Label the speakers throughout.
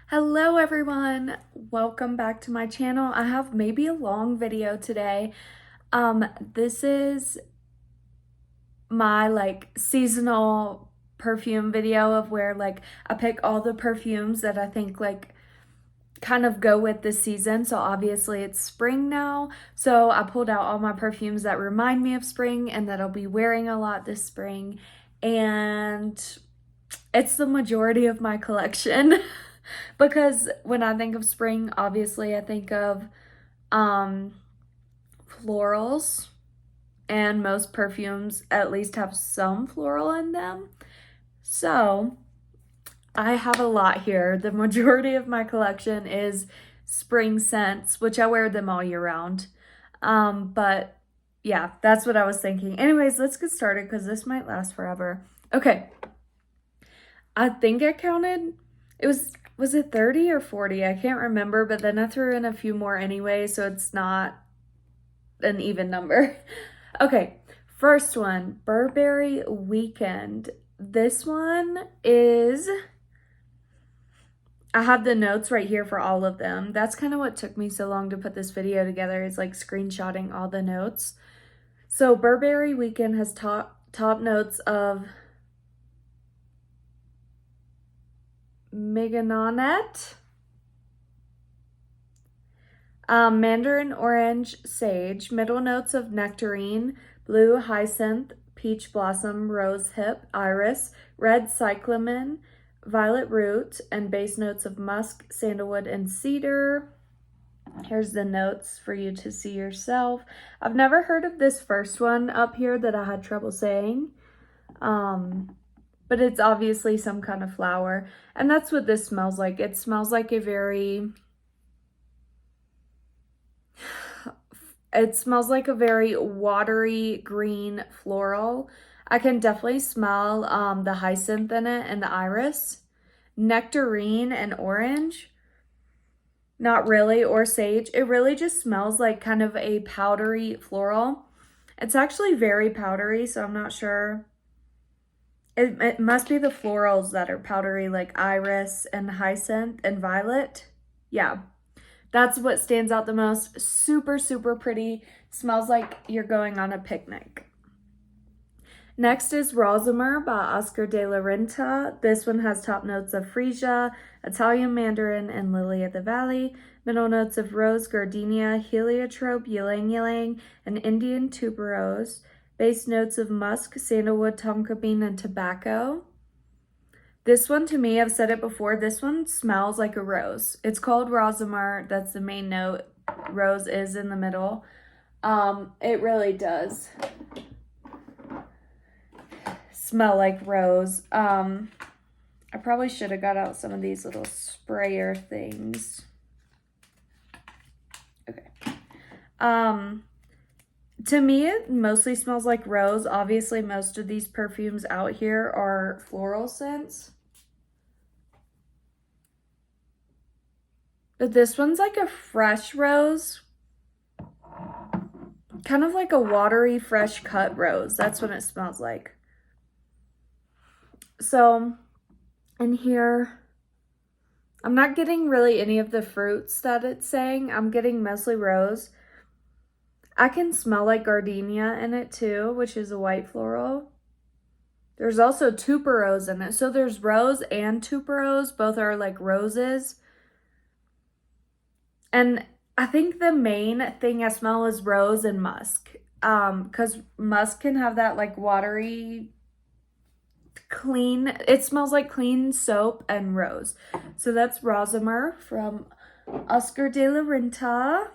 Speaker 1: Hello everyone, welcome back to my channel. I have maybe a long video today. This is my seasonal perfume video of where I pick all the perfumes that I think kind of go with the season. So obviously it's spring now, so I pulled out all my perfumes that remind me of spring and that I'll be wearing a lot this spring, and it's the majority of my collection. Because when I think of spring, obviously I think of florals, and most perfumes at least have some floral in them. So I have a lot here. The majority of my collection is spring scents, which I wear them all year round. But yeah, that's what I was thinking. Anyways, let's get started because this might last forever. Okay. I think I counted, was it 30 or 40? I can't remember, but then I threw in a few more anyway, so it's not an even number. Okay, first one, Burberry Weekend. This one is, I have the notes right here for all of them. That's kind of what took me so long to put this video together, is like screenshotting all the notes. So Burberry Weekend has top notes of Mignonette, Mandarin Orange Sage, middle notes of Nectarine, Blue Hyacinth, Peach Blossom, Rose Hip, Iris, Red Cyclamen, Violet Root, and base notes of Musk, Sandalwood, and Cedar. Here's the notes for you to see yourself. I've never heard of this first one up here that I had trouble saying. But it's obviously some kind of flower. And that's what this smells like. It smells like a very... It smells like a very watery green floral. I can definitely smell the hyacinth in it and the iris. Nectarine and orange. Not really, or sage. It really just smells like kind of a powdery floral. It's actually very powdery, so I'm not sure. It must be the florals that are powdery, like iris and hyacinth and violet. Yeah, that's what stands out the most. Super, super pretty. Smells like you're going on a picnic. Next is Rosamar by Oscar de la Renta. This one has top notes of freesia, Italian mandarin, and lily of the valley. Middle notes of rose, gardenia, heliotrope, ylang ylang, and Indian tuberose. Base notes of musk, sandalwood, tonka bean, and tobacco. This one, to me, I've said it before, this one smells like a rose. It's called Rosamar. That's the main note. Rose is in the middle. It really does smell like rose. I probably should have got out some of these little sprayer things. Okay. To me, it mostly smells like rose. Obviously, most of these perfumes out here are floral scents. But this one's like a fresh rose. Kind of like a watery, fresh cut rose. That's what it smells like. So, in here, I'm not getting really any of the fruits that it's saying. I'm getting mostly rose. I can smell like gardenia in it too, which is a white floral. There's also tuberose in it. So there's rose and tuberose. Both are like roses. And I think the main thing I smell is rose and musk. Because musk can have that like watery, clean, it smells like clean soap and rose. So that's Rosamar from Oscar de la Renta.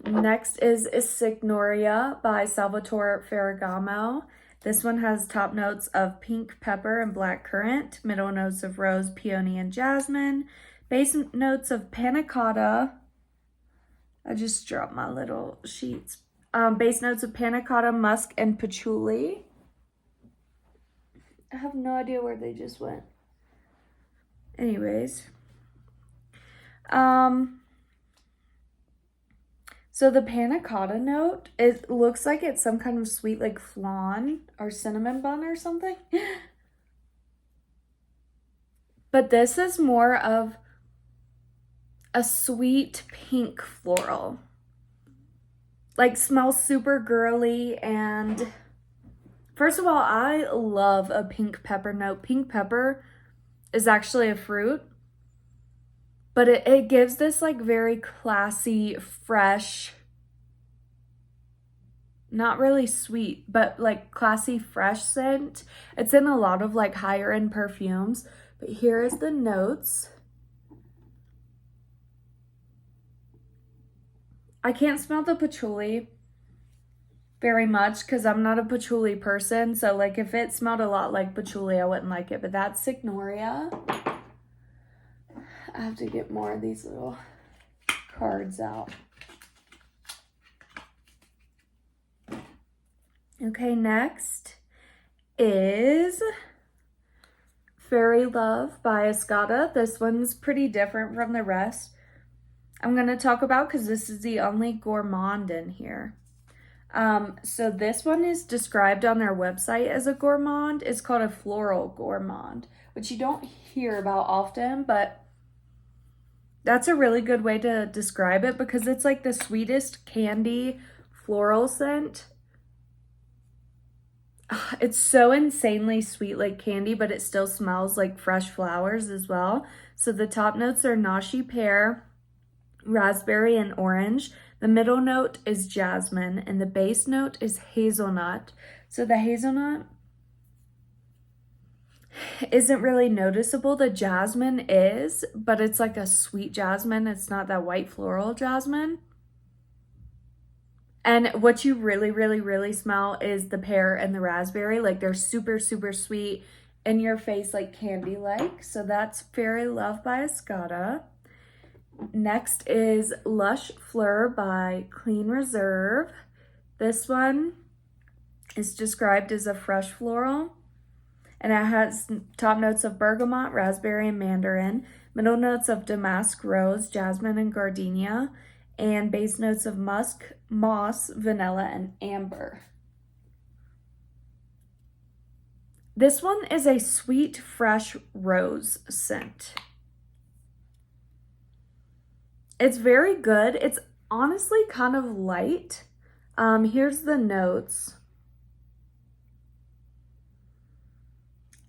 Speaker 1: Next is Signoria by Salvatore Ferragamo. This one has top notes of pink pepper and black currant, middle notes of rose, peony, and jasmine, base notes of panna cotta. I just dropped my little sheets. Base notes of panna cotta, musk, and patchouli. I have no idea where they just went. Anyways. So the panna cotta note, it looks like it's some kind of sweet like flan or cinnamon bun or something. But this is more of a sweet pink floral. Like, smells super girly, and first of all, I love a pink pepper note. Pink pepper is actually a fruit, but it gives this like very classy, fresh, not really sweet, but like classy, fresh scent. It's in a lot of like higher end perfumes, but here is the notes. I can't smell the patchouli very much because I'm not a patchouli person. So like if it smelled a lot like patchouli, I wouldn't like it, but that's Signoria. I have to get more of these little cards out. Okay, next is Fairy Love by Escada. This one's pretty different from the rest I'm going to talk about because this is the only gourmand in here. So this one is described on their website as a gourmand. It's called a floral gourmand, which you don't hear about often, but that's a really good way to describe it because it's like the sweetest candy floral scent. It's so insanely sweet like candy, but it still smells like fresh flowers as well. So the top notes are nashi pear, raspberry, and orange. The middle note is jasmine, and the base note is hazelnut. So the hazelnut isn't really noticeable. The jasmine is, but it's like a sweet jasmine. It's not that white floral jasmine. And what you really, really, really smell is the pear and the raspberry. Like they're super, super sweet, in your face, like candy-like. So that's Fairy Love by Escada. Next is Lush Flur by Clean Reserve. This one is described as a fresh floral, and it has top notes of bergamot, raspberry, and mandarin, middle notes of damask rose, jasmine, and gardenia, and base notes of musk, moss, vanilla, and amber. This one is a sweet, fresh rose scent. It's very good. It's honestly kind of light. Here's the notes.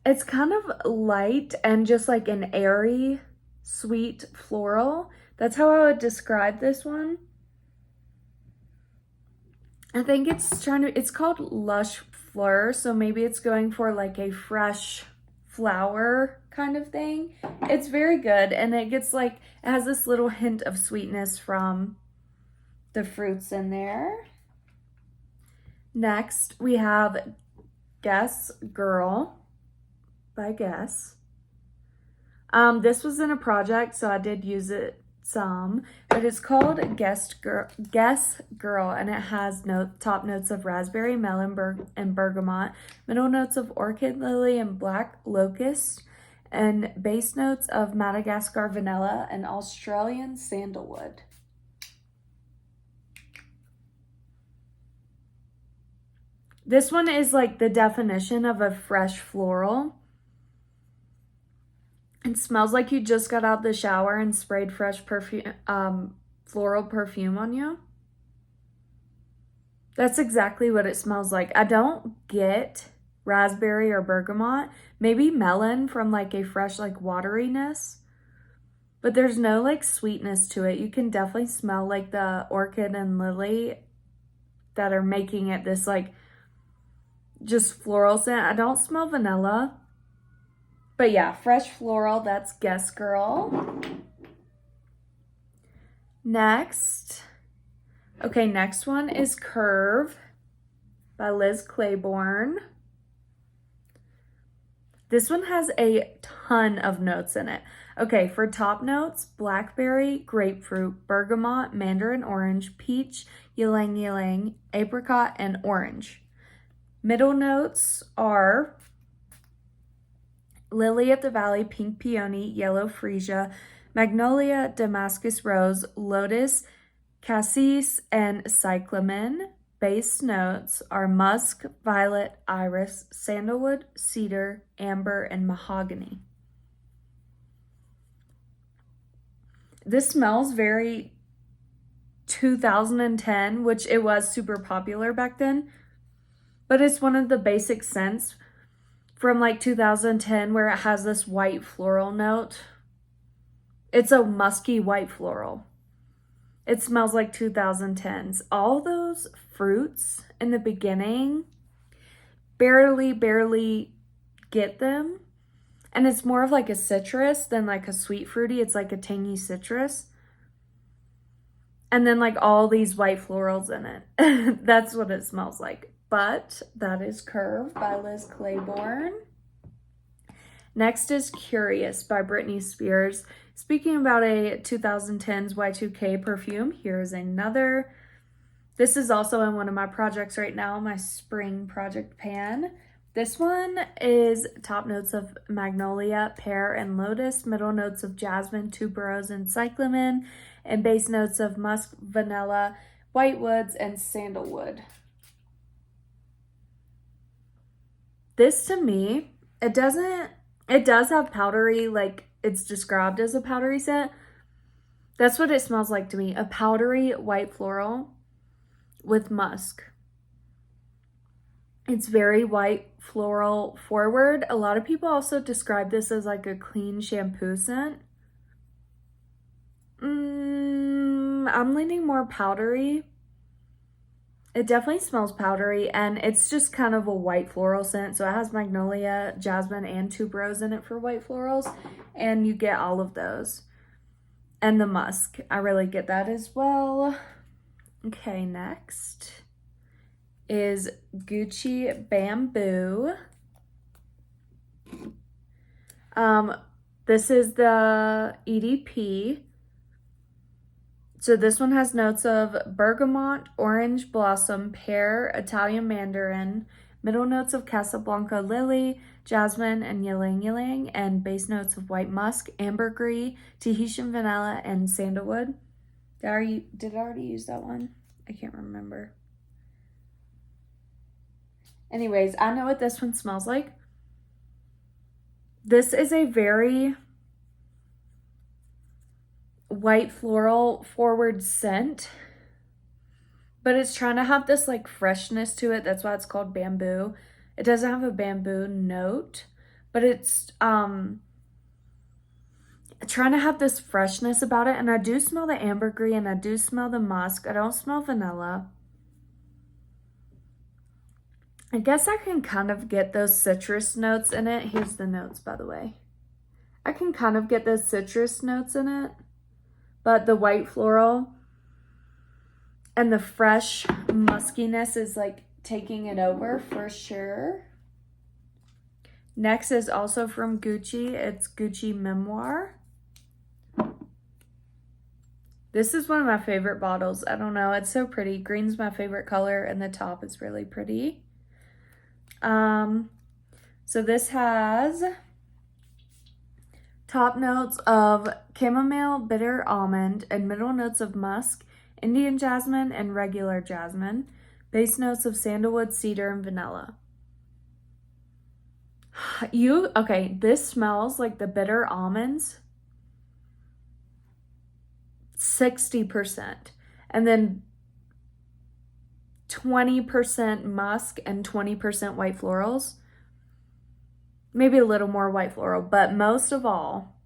Speaker 1: It's kind of light and just like an airy, sweet floral. That's how I would describe this one. I think it's called Lush Flur, so maybe it's going for like a fresh flower kind of thing. It's very good, and it has this little hint of sweetness from the fruits in there. Next, we have Guess Girl by Guess. This was in a project, so I did use it some, but it's called Guess Girl, and it has top notes of raspberry, melon, and bergamot, middle notes of orchid lily and black locust, and base notes of Madagascar vanilla and Australian sandalwood. This one is like the definition of a fresh floral. It smells like you just got out the shower and sprayed fresh perfume, floral perfume on you. That's exactly what it smells like. I don't get raspberry or bergamot. Maybe melon from like a fresh like wateriness. But there's no like sweetness to it. You can definitely smell like the orchid and lily that are making it this like just floral scent. I don't smell vanilla. But yeah, fresh floral, that's Guess Girl. Next one is Curve by Liz Claiborne. This one has a ton of notes in it. Okay, for top notes, blackberry, grapefruit, bergamot, mandarin orange, peach, ylang ylang, apricot, and orange. Middle notes are lily of the valley, pink peony, yellow freesia, magnolia, Damascus rose, lotus, cassis, and cyclamen. Base notes are musk, violet, iris, sandalwood, cedar, amber, and mahogany. This smells very 2010, which it was super popular back then. But it's one of the basic scents from like 2010 where it has this white floral note. It's a musky white floral. It smells like 2010s. All those fruits in the beginning, barely get them. And it's more of like a citrus than like a sweet fruity. It's like a tangy citrus. And then like all these white florals in it. That's what it smells like. But that is Curve by Liz Claiborne. Next is Curious by Britney Spears. Speaking about a 2010s Y2K perfume, here's another. This is also in one of my projects right now, my spring project pan. This one is top notes of magnolia, pear, and lotus, middle notes of jasmine, tuberose, and cyclamen, and base notes of musk, vanilla, white woods, and sandalwood. This to me, it does have powdery, like it's described as a powdery scent. That's what it smells like to me, a powdery white floral with musk. It's very white floral forward. A lot of people also describe this as like a clean shampoo scent. I'm leaning more powdery. It definitely smells powdery, and it's just kind of a white floral scent. So it has magnolia, jasmine, and tuberose in it for white florals, and you get all of those. And the musk, I really get that as well. Okay, next is Gucci Bamboo. This is the EDP. So this one has notes of bergamot, orange blossom, pear, Italian mandarin, middle notes of Casablanca lily, jasmine, and ylang ylang, and base notes of white musk, ambergris, Tahitian vanilla, and sandalwood. Did I already use that one? I can't remember. Anyways, I know what this one smells like. This is a very white floral forward scent, but it's trying to have this like freshness to it. That's why it's called bamboo. It doesn't have a bamboo note, but it's trying to have this freshness about it. And I do smell the ambergris and I do smell the musk. I don't smell vanilla. I guess I can kind of get those citrus notes in it. Here's the notes, by the way. I can kind of get those citrus notes in it, but the white floral and the fresh muskiness is like taking it over for sure. Next is also from Gucci. It's Gucci Memoir. This is one of my favorite bottles. I don't know, it's so pretty. Green's my favorite color, and the top is really pretty. So this has top notes of chamomile, bitter almond, and middle notes of musk, Indian jasmine, and regular jasmine. Base notes of sandalwood, cedar, and vanilla. Okay, this smells like the bitter almonds. 60%. And then 20% musk and 20% white florals. Maybe a little more white floral, but most of all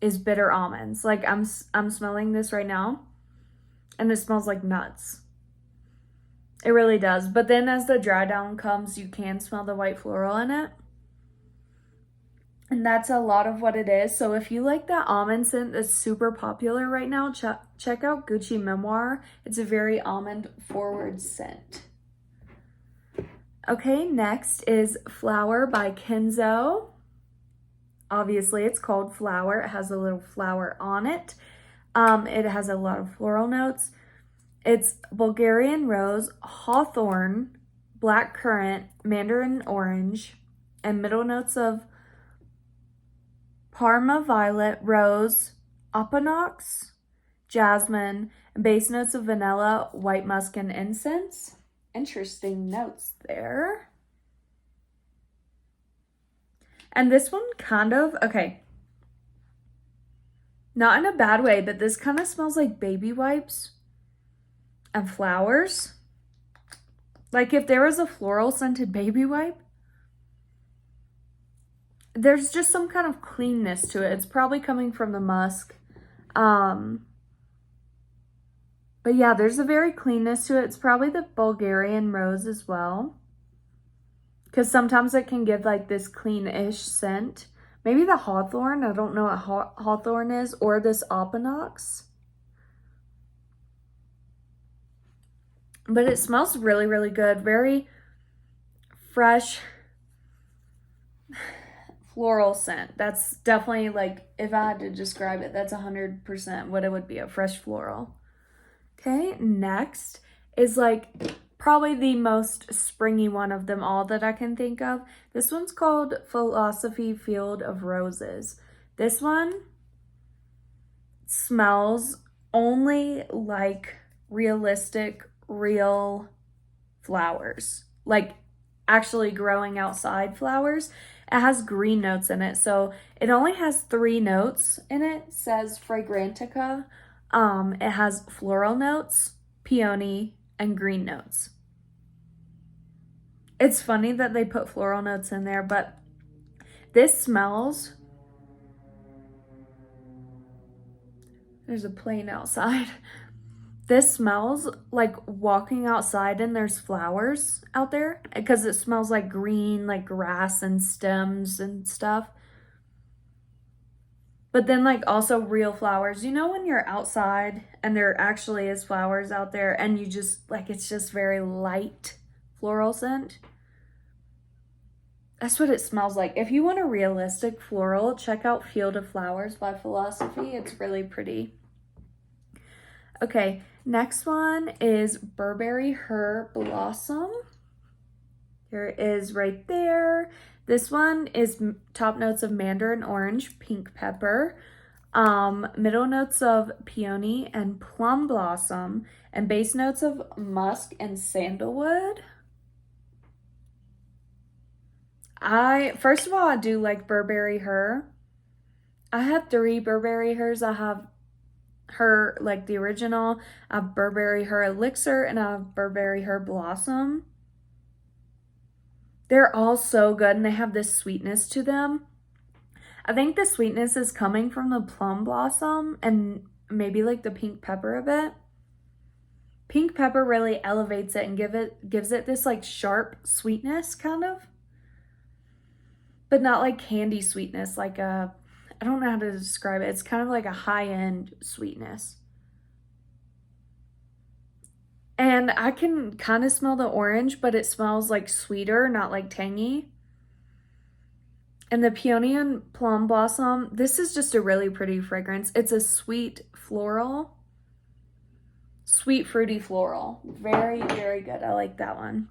Speaker 1: is bitter almonds. Like I'm smelling this right now, and it smells like nuts. It really does. But then as the dry down comes, you can smell the white floral in it. And that's a lot of what it is. So if you like that almond scent that's super popular right now, check out Gucci Memoir. It's a very almond forward scent. Okay, next is Flower by Kenzo. Obviously, it's called Flower. It has a little flower on it. It has a lot of floral notes. It's Bulgarian rose, hawthorn, black currant, mandarin orange, and middle notes of Parma violet, rose, oponox, jasmine, and base notes of vanilla, white musk, and incense. Interesting notes there. And this one kind of, okay. Not in a bad way, but this kind of smells like baby wipes and flowers. Like if there was a floral scented baby wipe, there's just some kind of cleanness to it. It's probably coming from the musk. But yeah, there's a very cleanness to it. It's probably the Bulgarian rose as well. Because sometimes it can give like this clean-ish scent. Maybe the hawthorn. I don't know what hawthorn is. Or this opinox. But it smells really, really good. Very fresh floral scent. That's definitely like, if I had to describe it, that's 100% what it would be, a fresh floral. Okay, next is like probably the most springy one of them all that I can think of. This one's called Philosophy Field of Roses. This one smells only like realistic, real flowers. Like actually growing outside flowers. It has green notes in it. So it only has 3 notes in it. It says Fragrantica. It has floral notes, peony, and green notes. It's funny that they put floral notes in there, but this smells... There's a plane outside. This smells like walking outside and there's flowers out there because it smells like green, like grass and stems and stuff. But then like also real flowers. You know when you're outside and there actually is flowers out there and you just like, it's just very light floral scent? That's what it smells like. If you want a realistic floral, check out Field of Flowers by Philosophy. It's really pretty. Okay, next one is Burberry Her Blossom. Here it is right there. This one is top notes of mandarin orange, pink pepper, middle notes of peony and plum blossom, and base notes of musk and sandalwood. First of all, I do like Burberry Her. I have 3 Burberry Hers. I have Her, like the original, I have Burberry Her Elixir, and I have Burberry Her Blossom. They're all so good, and they have this sweetness to them. I think the sweetness is coming from the plum blossom and maybe like the pink pepper a bit. Pink pepper really elevates it and gives it this like sharp sweetness kind of. But not like candy sweetness, like a... I don't know how to describe it. It's kind of like a high-end sweetness. And I can kind of smell the orange, but it smells like sweeter, not like tangy. And the peony and plum blossom, this is just a really pretty fragrance. It's a sweet floral. Sweet fruity floral. Very, very good. I like that one.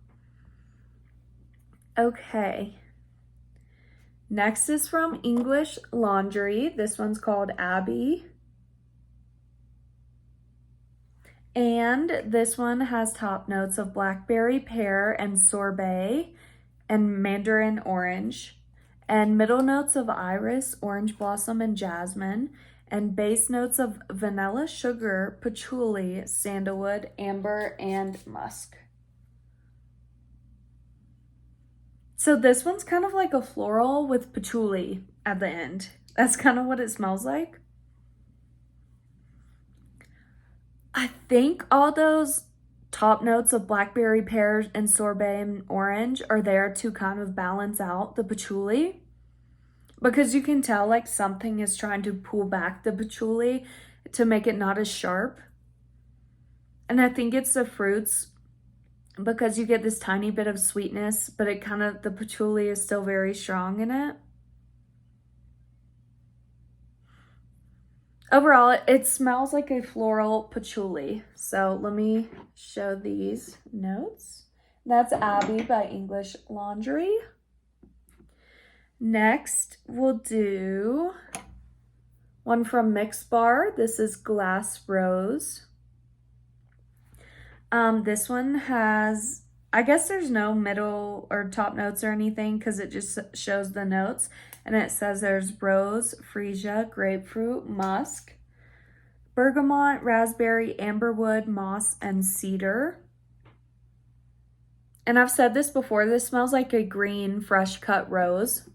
Speaker 1: Okay. Next is from English Laundry. This one's called Abby. And this one has top notes of blackberry, pear, and sorbet, and mandarin orange, and middle notes of iris, orange blossom, and jasmine, and base notes of vanilla, sugar, patchouli, sandalwood, amber, and musk. So this one's kind of like a floral with patchouli at the end. That's kind of what it smells like. I think all those top notes of blackberry, pears, and sorbet and orange are there to kind of balance out the patchouli. Because you can tell like something is trying to pull back the patchouli to make it not as sharp. And I think it's the fruits, because you get this tiny bit of sweetness, but it kind of, the patchouli is still very strong in it. Overall, it smells like a floral patchouli. So let me show these notes. That's Abby by English Laundry. Next, we'll do one from Mix Bar. This is Glass Rose. This one has I guess there's no middle or top notes or anything because it just shows the notes. And it says there's rose, freesia, grapefruit, musk, bergamot, raspberry, amberwood, moss, and cedar. And I've said this before, this smells like a green, fresh cut rose.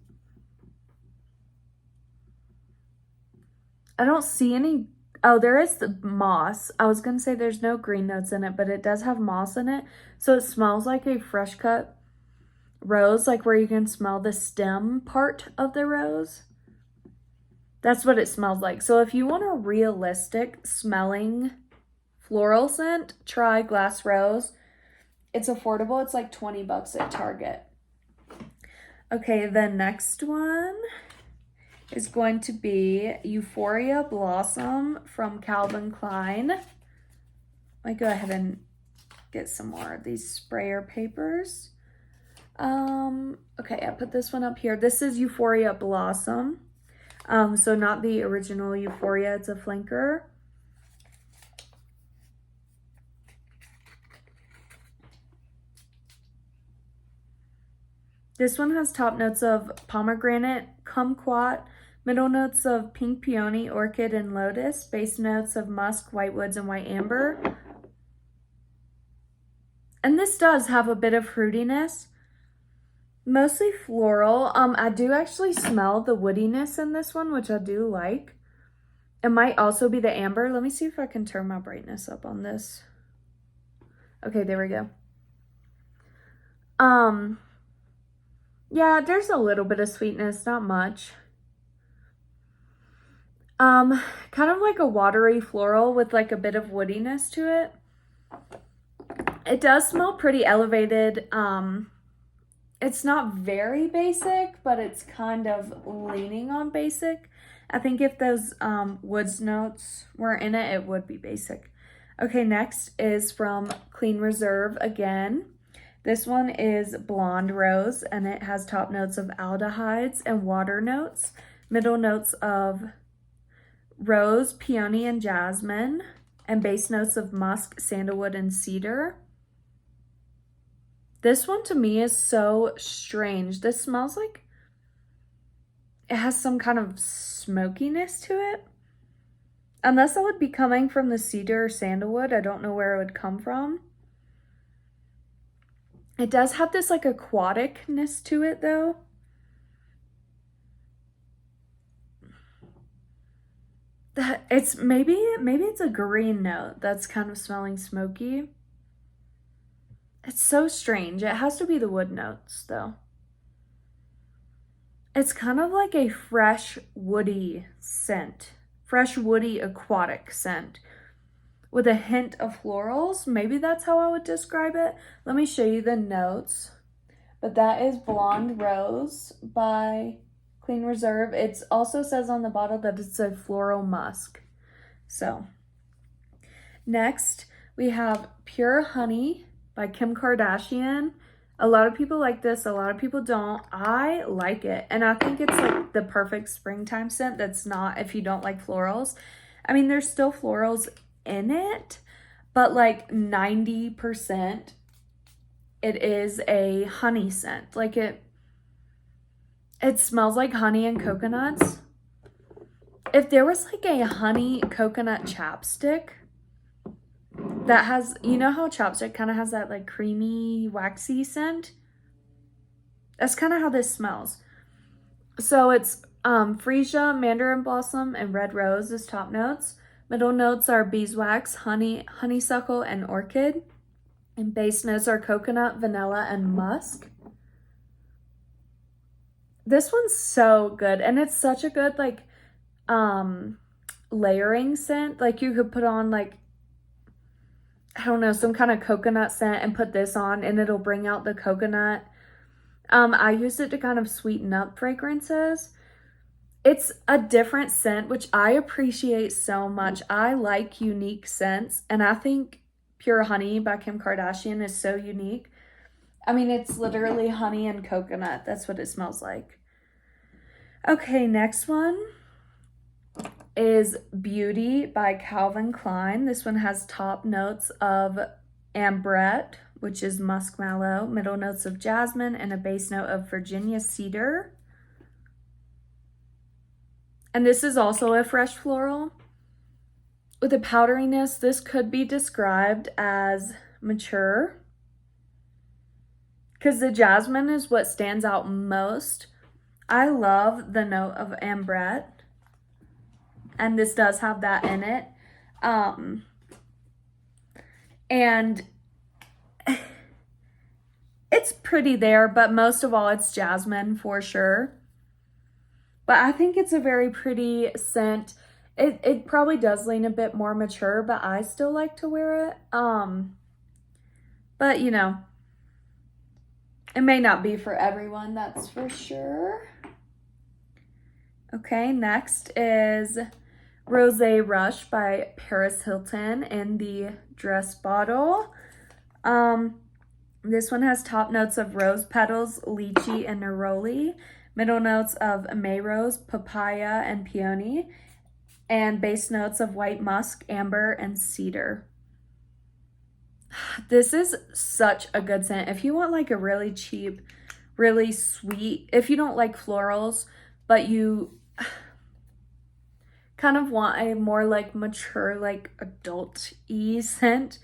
Speaker 1: I don't see any, oh, there is the moss. I was gonna say there's no green notes in it, but it does have moss in it. So it smells like a fresh cut rose, like where you can smell the stem part of the rose. That's what it smells like. So if you want a realistic smelling floral scent, try Glass Rose. It's affordable. It's like 20 bucks at Target. Okay, the next one is going to be Euphoria Blossom from Calvin Klein. Let me go ahead and get some more of these sprayer papers. Okay, I put this one up here. This is Euphoria Blossom. So not the original Euphoria, it's a flanker. This one has top notes of pomegranate, kumquat, middle notes of pink peony, orchid, and lotus, base notes of musk, whitewoods, and white amber. And this does have a bit of fruitiness, mostly floral. I do actually smell the woodiness in this one, which I do like. It might also be the amber. Let me see if I can turn my brightness up on this. Okay, there we go. Yeah, there's a little bit of sweetness, not much. Kind of like a watery floral with like a bit of woodiness to it. It does smell pretty elevated. It's not very basic, but it's kind of leaning on basic. I think if those woods notes were in it, it would be basic. Okay, next is from Clean Reserve again. This one is Blonde Rose, and it has top notes of aldehydes and water notes, middle notes of rose, peony, and jasmine, and base notes of musk, sandalwood, and cedar. This one to me is so strange. This smells like it has some kind of smokiness to it. Unless that would be coming from the cedar or sandalwood, I don't know where it would come from. It does have this like aquaticness to it though. It's maybe it's a green note that's kind of smelling smoky. It's so strange. It has to be the wood notes though. It's kind of like a fresh woody scent. Fresh woody aquatic scent with a hint of florals. Maybe that's how I would describe it. Let me show you the notes. But that is Blonde Rose by Clean Reserve. It also says on the bottle that it's a floral musk. So next we have Pure Honey by Kim Kardashian. A lot of people like this, a lot of people don't. I like it, and I think it's like the perfect springtime scent that's not if you don't like florals. I mean, there's still florals in it, but like 90% it is a honey scent. Like it smells like honey and coconuts. If there was like a honey coconut chapstick that has, you know how chapstick kind of has that like creamy, waxy scent? That's kind of how this smells. So it's freesia, mandarin blossom, and red rose as top notes. Middle notes are beeswax, honeysuckle, and orchid. And base notes are coconut, vanilla, and musk. This one's so good, and it's such a good like layering scent. Like you could put on like, I don't know, some kind of coconut scent and put this on and it'll bring out the coconut. I use it to kind of sweeten up fragrances. It's a different scent, which I appreciate so much. I like unique scents, and I think Pure Honey by Kim Kardashian is so unique. I mean, it's literally honey and coconut. That's what it smells like. Okay, next one is Beauty by Calvin Klein. This one has top notes of ambrette, which is muskmallow, middle notes of jasmine, and a base note of Virginia cedar. And this is also a fresh floral. With the powderiness, this could be described as mature, because the jasmine is what stands out most. I love the note of ambrette, and this does have that in it. And it's pretty there, but most of all, it's jasmine for sure. But I think it's a very pretty scent. It probably does lean a bit more mature, but I still like to wear it. But you know, it may not be for everyone, that's for sure. Okay, next is Rosé Rush by Paris Hilton in the dress bottle. This one has top notes of rose petals, lychee, and neroli. Middle notes of May Rose, papaya, and peony. And base notes of white musk, amber, and cedar. This is such a good scent. If you want like a really cheap, really sweet, if you don't like florals, but you kind of want a more like mature, like adult-y scent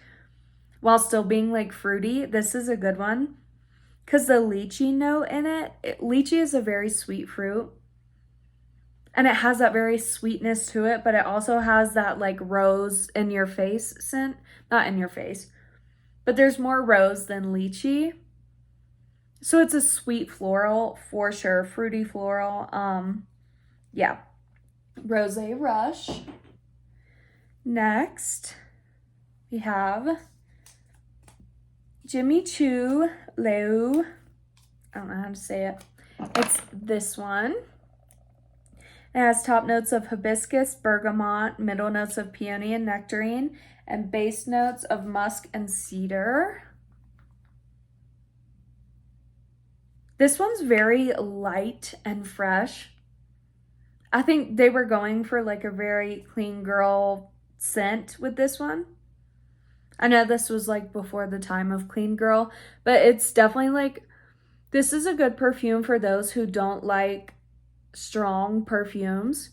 Speaker 1: while still being like fruity, this is a good one. Because the lychee note in it, lychee is a very sweet fruit. And it has that very sweetness to it, but it also has that like rose in your face scent. Not in your face, but there's more rose than lychee. So it's a sweet floral for sure, fruity floral. Yeah, Rosé Rush. Next, we have Jimmy Choo Leu. I don't know how to say it. It's this one. It has top notes of hibiscus, bergamot, middle notes of peony and nectarine, and base notes of musk and cedar. This one's very light and fresh. I think they were going for like a very clean girl scent with this one. I know this was like before the time of clean girl, but it's definitely like, this is a good perfume for those who don't like strong perfumes.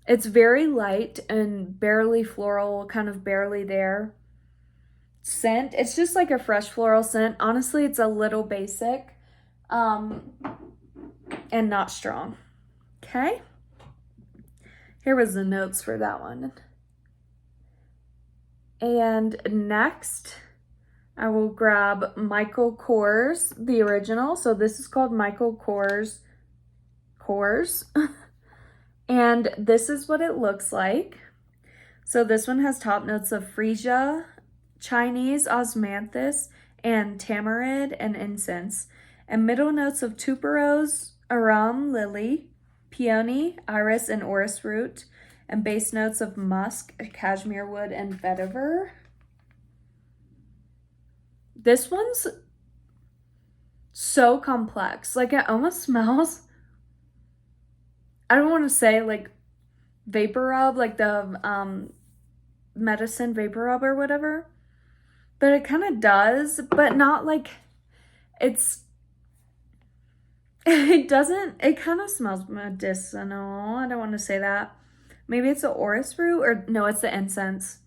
Speaker 1: It's very light and barely floral, kind of barely there scent. It's just like a fresh floral scent. Honestly, it's a little basic and not strong. Okay, here was the notes for that one. And next I will grab Michael Kors, the original. So this is called Michael Kors and this is what it looks like. So this one has top notes of freesia, Chinese osmanthus, and tamarind and incense, and middle notes of tuberose, arum, lily, peony, iris, and orris root, and base notes of musk, cashmere wood, and vetiver. This one's so complex. Like it almost smells, I don't want to say like vapor rub, like the medicine vapor rub or whatever, but it kind of does, but not like it's, it doesn't, it kind of smells medicinal. I don't want to say that. Maybe it's the orris root, or no, it's the incense.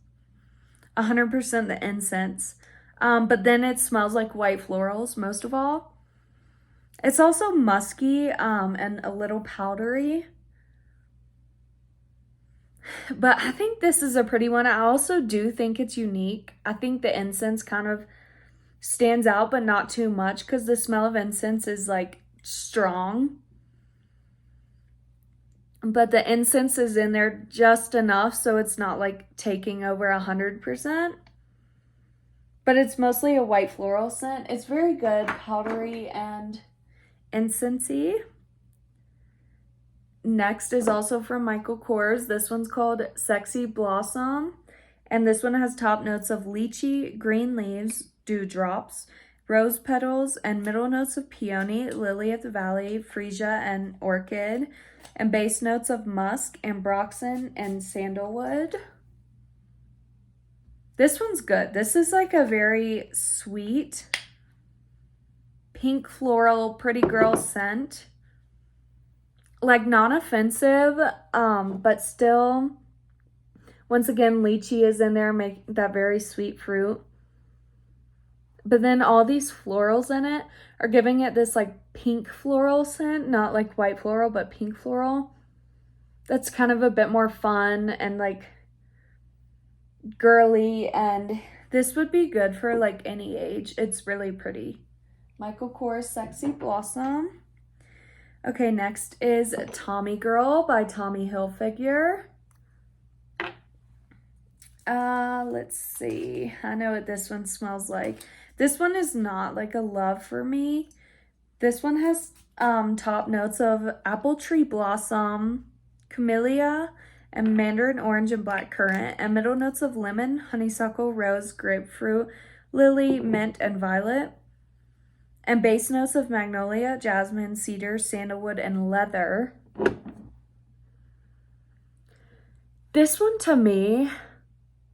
Speaker 1: 100% the incense. But then it smells like white florals most of all. It's also musky and a little powdery. But I think this is a pretty one. I also do think it's unique. I think the incense kind of stands out, but not too much, because the smell of incense is like strong. But the incense is in there just enough so it's not like taking over 100%. But it's mostly a white floral scent. It's very good, powdery and incensey. Next is also from Michael Kors. This one's called Sexy Blossom. And this one has top notes of lychee, green leaves, dewdrops, rose petals, and middle notes of peony, lily of the valley, freesia, and orchid, and base notes of musk, ambroxan, and sandalwood. This one's good. This is like a very sweet pink floral pretty girl scent. Like non-offensive, but still, once again, lychee is in there, make that very sweet fruit. But then all these florals in it are giving it this like pink floral scent, not like white floral, but pink floral. That's kind of a bit more fun and like girly, and this would be good for like any age. It's really pretty. Michael Kors Sexy Blossom. Okay, next is Tommy Girl by Tommy Hilfiger. Let's see. I know what this one smells like. This one is not like a love for me. This one has top notes of apple tree blossom, camellia, and mandarin orange and blackcurrant, and middle notes of lemon, honeysuckle, rose, grapefruit, lily, mint, and violet, and base notes of magnolia, jasmine, cedar, sandalwood, and leather. This one to me,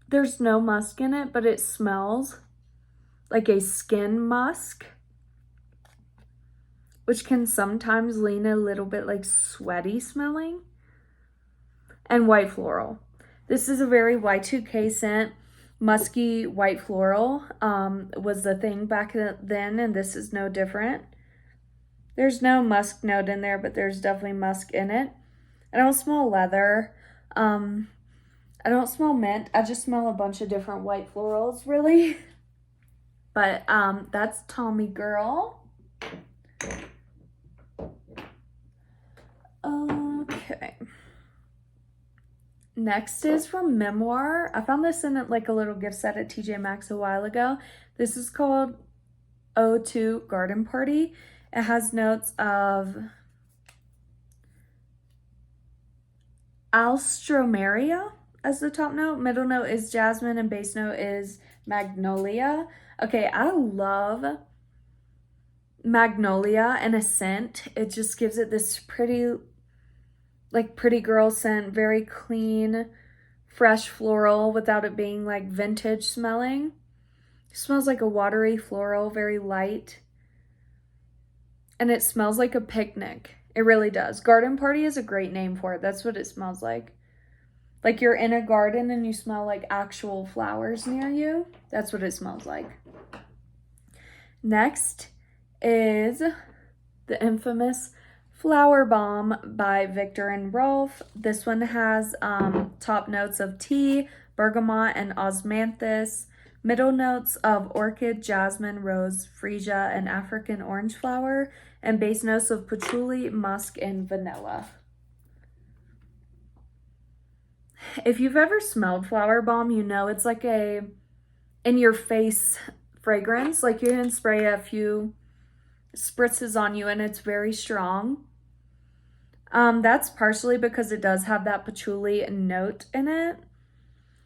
Speaker 1: there's no musk in it, but it smells like a skin musk, which can sometimes lean a little bit like sweaty smelling, and white floral. This is a very Y2K scent. Musky white floral was the thing back then, and this is no different. There's no musk note in there, but there's definitely musk in it. I don't smell leather. I don't smell mint. I just smell a bunch of different white florals, really. But that's Tommy Girl. Okay. Next is from Memoir. I found this in like a little gift set at TJ Maxx a while ago. This is called O2 Garden Party. It has notes of Alstroemeria as the top note. Middle note is jasmine and base note is magnolia. Okay, I love magnolia and a scent. It just gives it this pretty, like pretty girl scent, very clean, fresh floral without it being like vintage smelling. It smells like a watery floral, very light. And it smells like a picnic. It really does. Garden Party is a great name for it. That's what it smells like. Like you're in a garden and you smell like actual flowers near you. That's what it smells like. Next is the infamous Flower Bomb by Viktor and Rolf. This one has top notes of tea, bergamot, and osmanthus. Middle notes of orchid, jasmine, rose, freesia, and African orange flower. And base notes of patchouli, musk, and vanilla. If you've ever smelled Flower Bomb, you know it's like a in-your-face fragrance. Like you can spray a few spritzes on you and it's very strong. That's partially because it does have that patchouli note in it.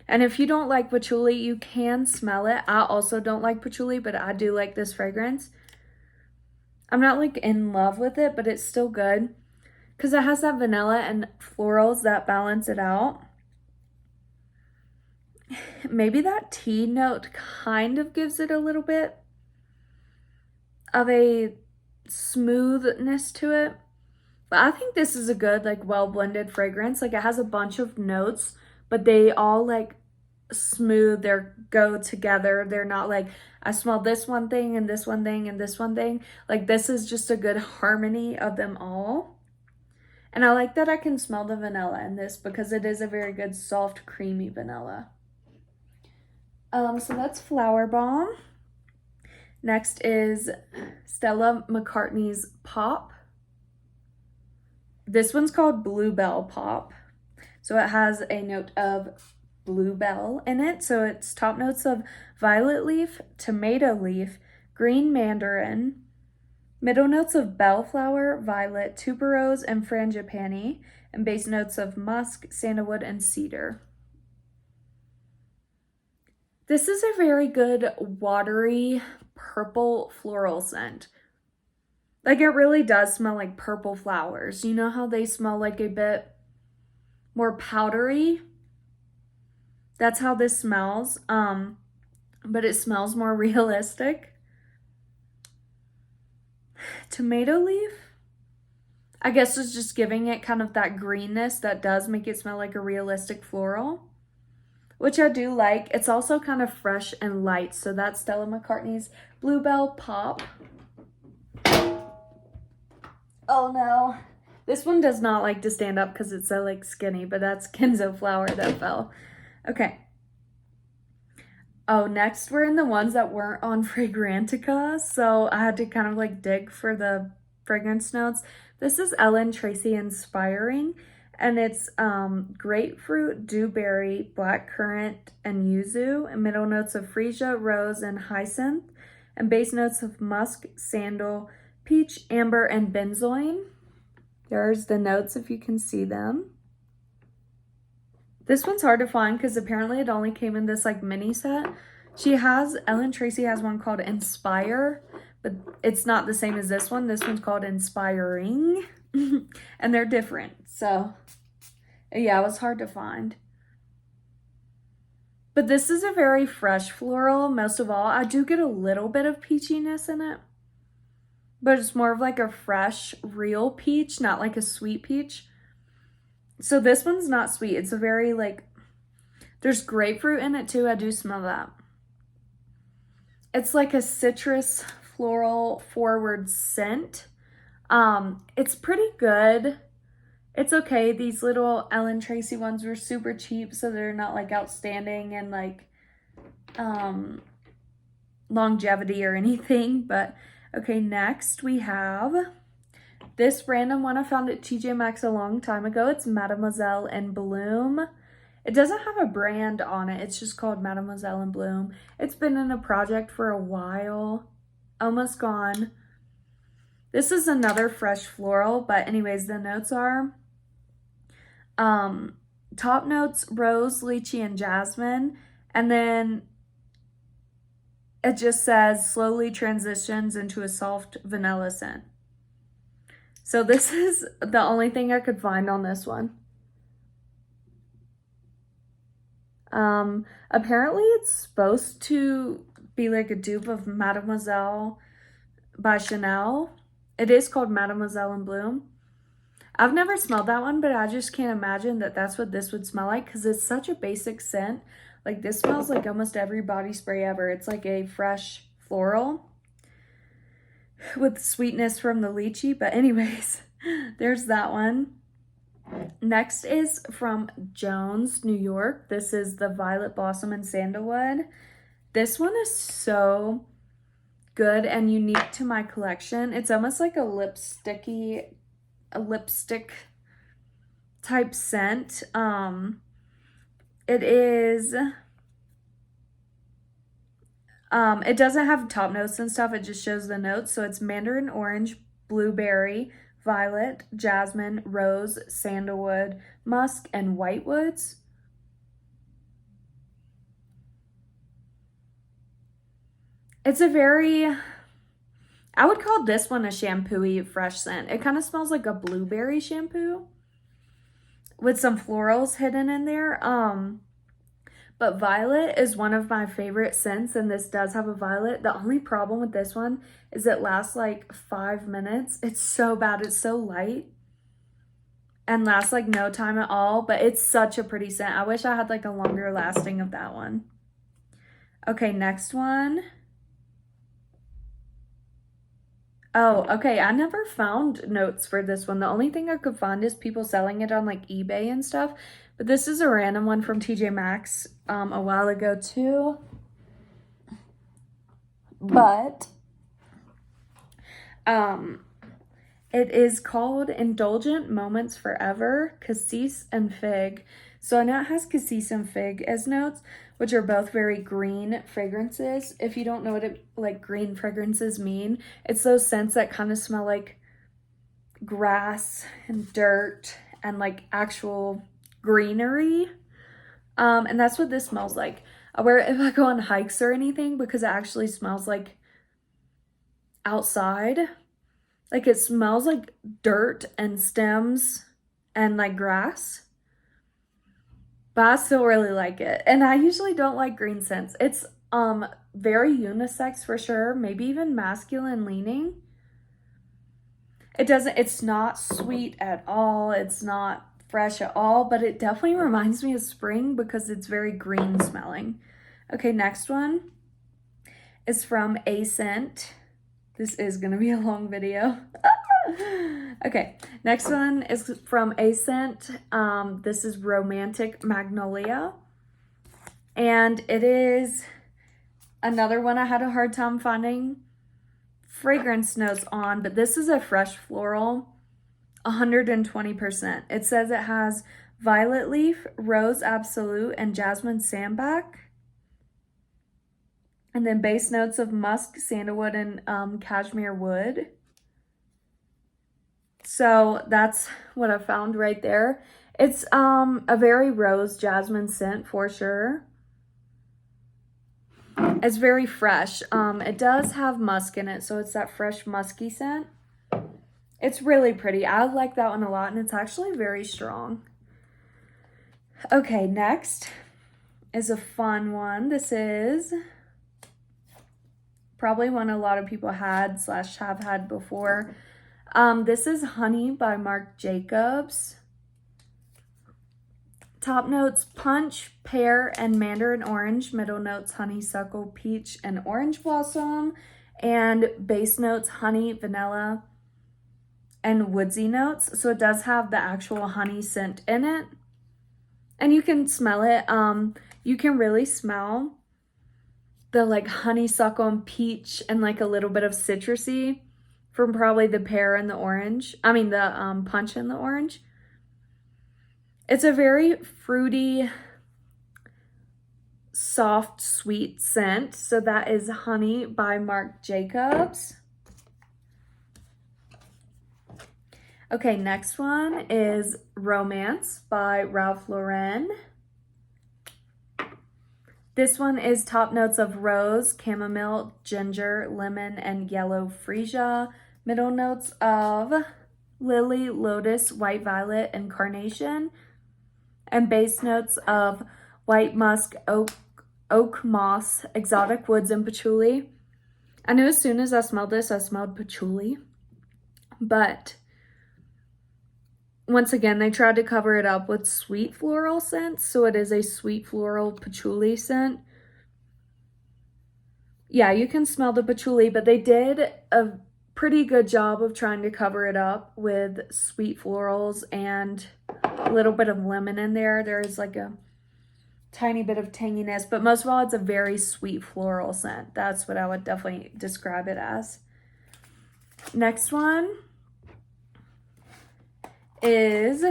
Speaker 1: And if you don't like patchouli, you can smell it. I also don't like patchouli, but I do like this fragrance. I'm not like in love with it, but it's still good because it has that vanilla and florals that balance it out. Maybe that tea note kind of gives it a little bit of a smoothness to it. But I think this is a good, like, well-blended fragrance. Like, it has a bunch of notes, but they all, like, smooth. They go together. They're not like, I smell this one thing and this one thing and this one thing. Like, this is just a good harmony of them all. And I like that I can smell the vanilla in this because it is a very good, soft, creamy vanilla. So that's Flower Bomb. Next is Stella McCartney's Pop. This one's called Bluebell Pop. So it has a note of bluebell in it. So it's top notes of violet leaf, tomato leaf, green mandarin, middle notes of bellflower, violet, tuberose, and frangipani, and base notes of musk, sandalwood, and cedar. This is a very good watery purple floral scent. Like it really does smell like purple flowers. You know how they smell like a bit more powdery? That's how this smells. But it smells more realistic. Tomato leaf, I guess, is just giving it kind of that greenness that does make it smell like a realistic floral, which I do like. It's also kind of fresh and light. So that's Stella McCartney's Bluebell Pop. Oh no. This one does not like to stand up because it's so like skinny, but that's Kenzo Flower that fell. Okay. Oh, next we're in the ones that weren't on Fragrantica, so I had to kind of like dig for the fragrance notes. This is Ellen Tracy Inspiring, and it's grapefruit, dewberry, blackcurrant, and yuzu, and middle notes of freesia, rose, and hyacinth, and base notes of musk, sandal, peach, amber, and benzoin. There's the notes if you can see them. This one's hard to find because apparently it only came in this like mini set. Ellen Tracy has one called Inspire, but it's not the same as this one. This one's called Inspiring, and they're different. So yeah, it was hard to find. But this is a very fresh floral, most of all. I do get a little bit of peachiness in it, but it's more of like a fresh, real peach, not like a sweet peach. So this one's not sweet. It's a very like, there's grapefruit in it too. I do smell that. It's like a citrus floral forward scent. It's pretty good. It's okay. These little Ellen Tracy ones were super cheap, so they're not like outstanding and like longevity or anything. But okay, next we have this random one I found at TJ Maxx a long time ago. It's Mademoiselle in Bloom. It doesn't have a brand on it. It's just called Mademoiselle in Bloom. It's been in a project for a while. Almost gone. This is another fresh floral, but anyways, the notes are top notes, rose, lychee, and jasmine. And then it just says slowly transitions into a soft vanilla scent. So this is the only thing I could find on this one. Apparently it's supposed to be like a dupe of Mademoiselle by Chanel. It is called Mademoiselle in Bloom. I've never smelled that one, but I just can't imagine that that's what this would smell like because it's such a basic scent. Like this smells like almost every body spray ever. It's like a fresh floral with sweetness from the lychee. But anyways, there's that one. Next is from Jones, New York. This is the Violet Blossom and Sandalwood. This one is so good and unique to my collection. It's almost like a lipstick type scent. It is it doesn't have top notes and stuff. It just shows the notes. So it's mandarin orange, blueberry, violet, jasmine, rose, sandalwood, musk, and whitewoods. It's a very, I would call this one a shampoo-y fresh scent. It kind of smells like a blueberry shampoo with some florals hidden in there. But violet is one of my favorite scents, and this does have a violet. The only problem with this one is it lasts like 5 minutes. It's so bad. It's so light and lasts like no time at all, but it's such a pretty scent. I wish I had like a longer lasting of that one. Okay, next one. Oh, okay. I never found notes for this one. The only thing I could find is people selling it on like eBay and stuff. But this is a random one from TJ Maxx a while ago too. But it is called Indulgent Moments Forever, Cassis and Fig. So I know it has cassis and fig as notes, which are both very green fragrances. If you don't know what green fragrances mean, it's those scents that kind of smell like grass and dirt and like actual greenery. And that's what this smells like. I wear it if I go on hikes or anything because it actually smells like outside. Like it smells like dirt and stems and like grass. but I still really like it. And I usually don't like green scents. It's very unisex for sure, maybe even masculine leaning. It's not sweet at all. It's not fresh at all, but it definitely reminds me of spring because it's very green smelling. Okay, next one is from Acent. This is gonna be a long video. Okay, next one is from Acent. This is Romantic Magnolia. And it is another one I had a hard time finding fragrance notes on, but this is a fresh floral, 120%. It says it has violet leaf, rose absolute, and jasmine sambac. And then base notes of musk, sandalwood, and cashmere wood. So that's what I found right there. It's a very rose jasmine scent for sure. It's very fresh. It does have musk in it, so it's that fresh musky scent. It's really pretty. I like that one a lot, and it's actually very strong. Okay, next is a fun one. This is probably one a lot of people had / have had before. This is Honey by Marc Jacobs. Top notes, punch, pear, and mandarin orange. Middle notes, honeysuckle, peach, and orange blossom. And base notes, honey, vanilla, and woodsy notes. So it does have the actual honey scent in it. And you can smell it. You can really smell the like honeysuckle and peach and like a little bit of citrusy from probably the pear and the orange. I mean the punch and the orange. It's a very fruity, soft, sweet scent. So that is Honey by Marc Jacobs. Okay, next one is Romance by Ralph Lauren. This one is top notes of rose, chamomile, ginger, lemon, and yellow freesia. Middle notes of lily, lotus, white violet, and carnation. And base notes of white musk, oak moss, exotic woods, and patchouli. I knew as soon as I smelled this, I smelled patchouli. But once again, they tried to cover it up with sweet floral scents. So it is a sweet floral patchouli scent. Yeah, you can smell the patchouli, but they did a pretty good job of trying to cover it up with sweet florals and a little bit of lemon in there. There is like a tiny bit of tanginess, but most of all, it's a very sweet floral scent. That's what I would definitely describe it as. Next one is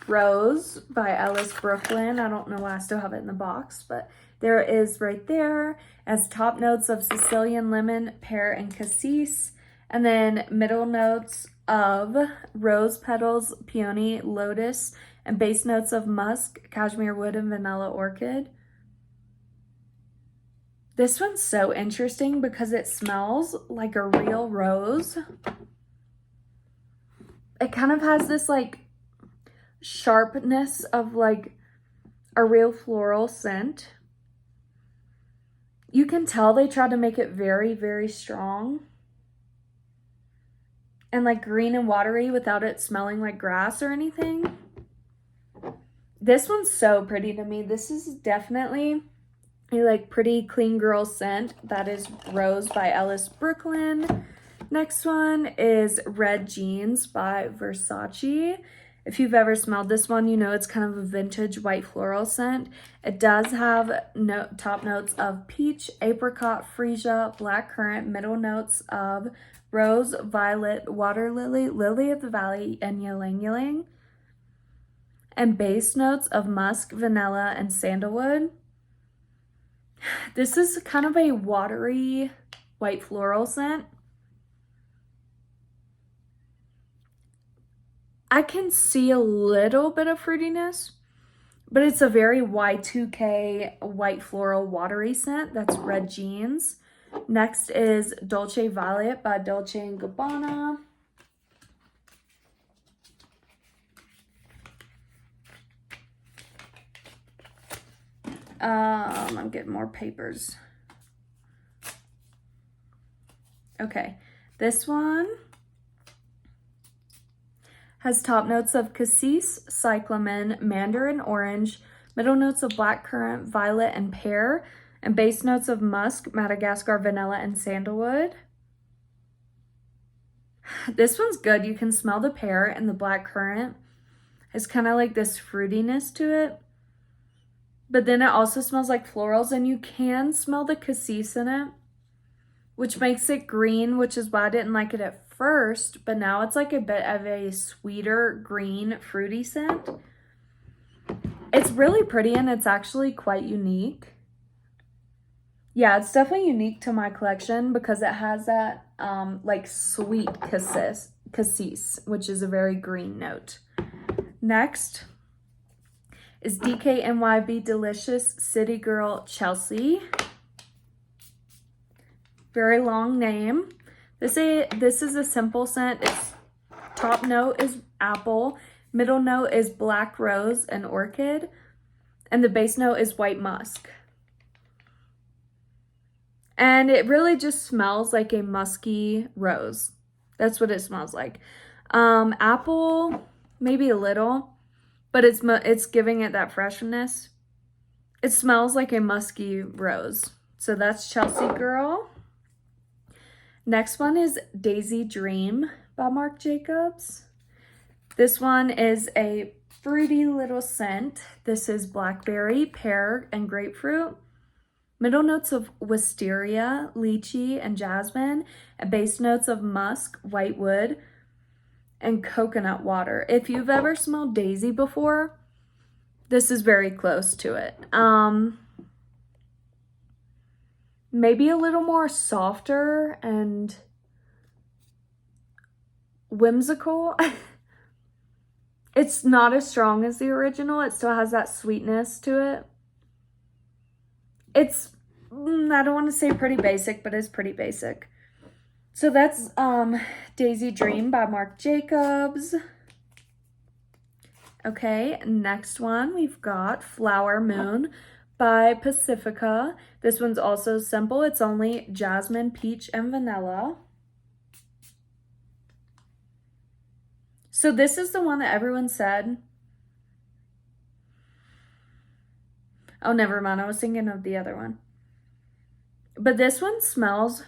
Speaker 1: Rose by Alice Brooklyn. I don't know why I still have it in the box, but there it is right there as top notes of Sicilian lemon, pear, and cassis. And then middle notes of rose petals, peony, lotus, and base notes of musk, cashmere wood, and vanilla orchid. This one's so interesting because it smells like a real rose. It kind of has this like sharpness of like a real floral scent. You can tell they tried to make it very, very strong and like green and watery without it smelling like grass or anything. This one's so pretty to me. This is definitely a like pretty clean girl scent. That is Rose by Alice Brooklyn. Next one is Red Jeans by Versace. If you've ever smelled this one, you know it's kind of a vintage white floral scent. It does have top notes of peach, apricot, freesia, black currant, middle notes of rose, violet, water lily, lily of the valley, and ylang ylang. And base notes of musk, vanilla, and sandalwood. This is kind of a watery white floral scent. I can see a little bit of fruitiness, but it's a very Y2K white floral watery scent. That's Red Jeans. Next is Dolce Violet by Dolce & Gabbana. I'm getting more papers. Okay, this one has top notes of cassis, cyclamen, mandarin orange, middle notes of blackcurrant, violet, and pear, and base notes of musk, Madagascar, vanilla, and sandalwood. This one's good. You can smell the pear and the blackcurrant. It's kind of like this fruitiness to it. But then it also smells like florals, and you can smell the cassis in it, which makes it green, which is why I didn't like it at first, but now it's like a bit of a sweeter green fruity scent. It's really pretty, and it's actually quite unique. Yeah, it's definitely unique to my collection because it has that like sweet cassis, which is a very green note. Next is DKNYB Delicious City Girl Chelsea. Very long name. This is a simple scent. Its top note is apple, middle note is black rose and orchid, and the base note is white musk. And it really just smells like a musky rose. That's what it smells like. Apple, maybe a little, but it's giving it that freshness. It smells like a musky rose. So that's Chelsea Girl. Next one is Daisy Dream by Marc Jacobs. This one is a fruity little scent. This is blackberry, pear, and grapefruit. Middle notes of wisteria, lychee, and jasmine, and base notes of musk, whitewood, and coconut water. If you've ever smelled Daisy before, this is very close to it. Maybe a little more softer and whimsical. It's not as strong as the original. It still has that sweetness to it. It's, I don't want to say pretty basic, but it's pretty basic. So that's Daisy Dream by Marc Jacobs. Okay, next one we've got Flower Moon by Pacifica. This one's also simple. It's only jasmine, peach, and vanilla. So this is the one that everyone said. Oh, never mind. I was thinking of the other one. But this one smells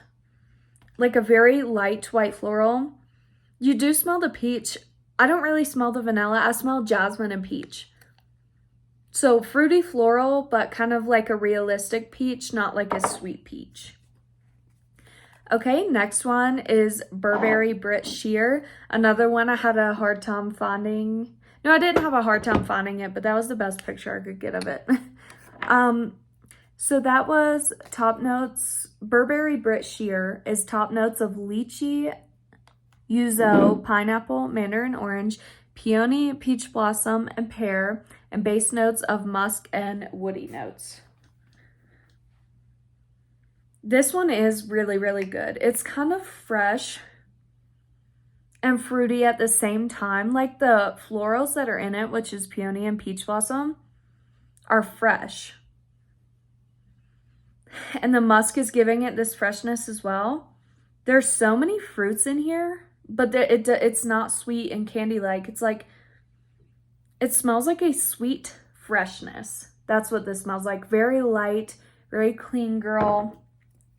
Speaker 1: like a very light white floral. You do smell the peach. I don't really smell the vanilla. I smell jasmine and peach. So fruity floral, but kind of like a realistic peach, not like a sweet peach. Okay, next one is Burberry Brit Shear. Another one I had a hard time finding. No, I didn't have a hard time finding it, but that was the best picture I could get of it. So that was top notes. Burberry Brit Shear is top notes of lychee, yuzu, pineapple, mandarin orange, peony, peach blossom, and pear, and base notes of musk and woody notes. This one is really, really good. It's kind of fresh and fruity at the same time. Like the florals that are in it, which is peony and peach blossom, are fresh. And the musk is giving it this freshness as well. There's so many fruits in here, but it's not sweet and candy-like. It's like, it smells like a sweet freshness. That's what this smells like. Very light, very clean girl,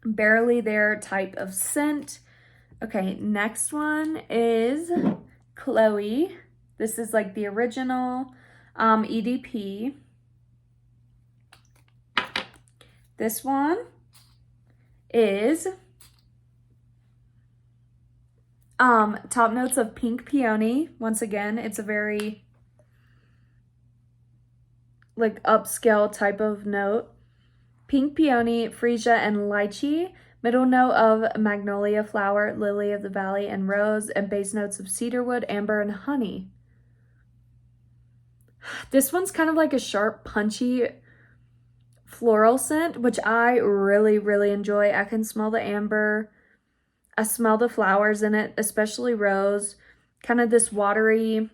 Speaker 1: barely there type of scent. Okay, next one is Chloe. This is like the original EDP. This one is top notes of pink peony. Once again, it's a very like upscale type of note. Pink peony, freesia, and lychee. Middle note of magnolia flower, lily of the valley, and rose, and base notes of cedarwood, amber, and honey. This one's kind of like a sharp, punchy floral scent, which I really, really enjoy. I can smell the amber. I smell the flowers in it, especially rose. Kind of this watery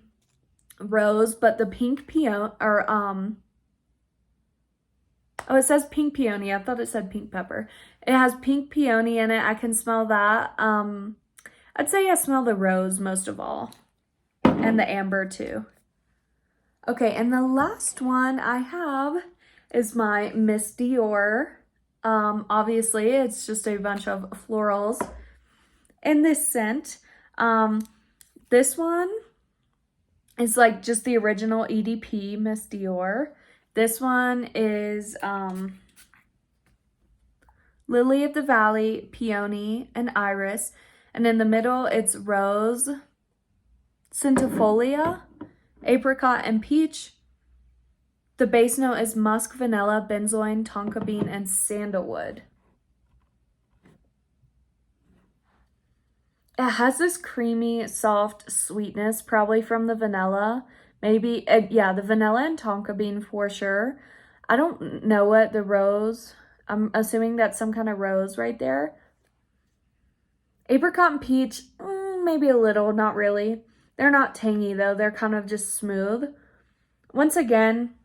Speaker 1: rose, but the pink peony, or Oh, it says pink peony. I thought it said pink pepper. It has pink peony in it. I can smell that. I'd say I smell the rose most of all. And the amber too. Okay, and the last one I have is my Miss Dior. Obviously, it's just a bunch of florals in this scent. This one is like just the original EDP Miss Dior. This one is Lily of the Valley, Peony, and Iris. And in the middle, it's Rose, Centifolia, Apricot, and Peach. The base note is Musk, Vanilla, Benzoin, Tonka Bean, and Sandalwood. It has this creamy, soft sweetness, probably from the vanilla. Maybe, yeah, the vanilla and Tonka Bean for sure. I don't know what the rose, I'm assuming that's some kind of rose right there. Apricot and peach, maybe a little, not really. They're not tangy though, they're kind of just smooth. Once again,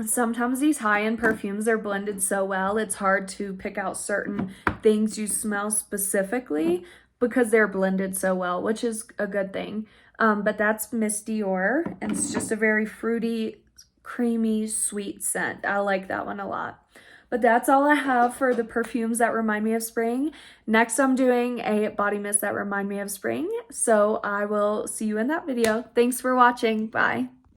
Speaker 1: sometimes these high-end perfumes are blended so well, it's hard to pick out certain things you smell specifically because they're blended so well, which is a good thing. But that's Miss Dior, and it's just a very fruity, creamy, sweet scent. I like that one a lot. But that's all I have for the perfumes that remind me of spring. Next, I'm doing a body mist that remind me of spring. So I will see you in that video. Thanks for watching. Bye.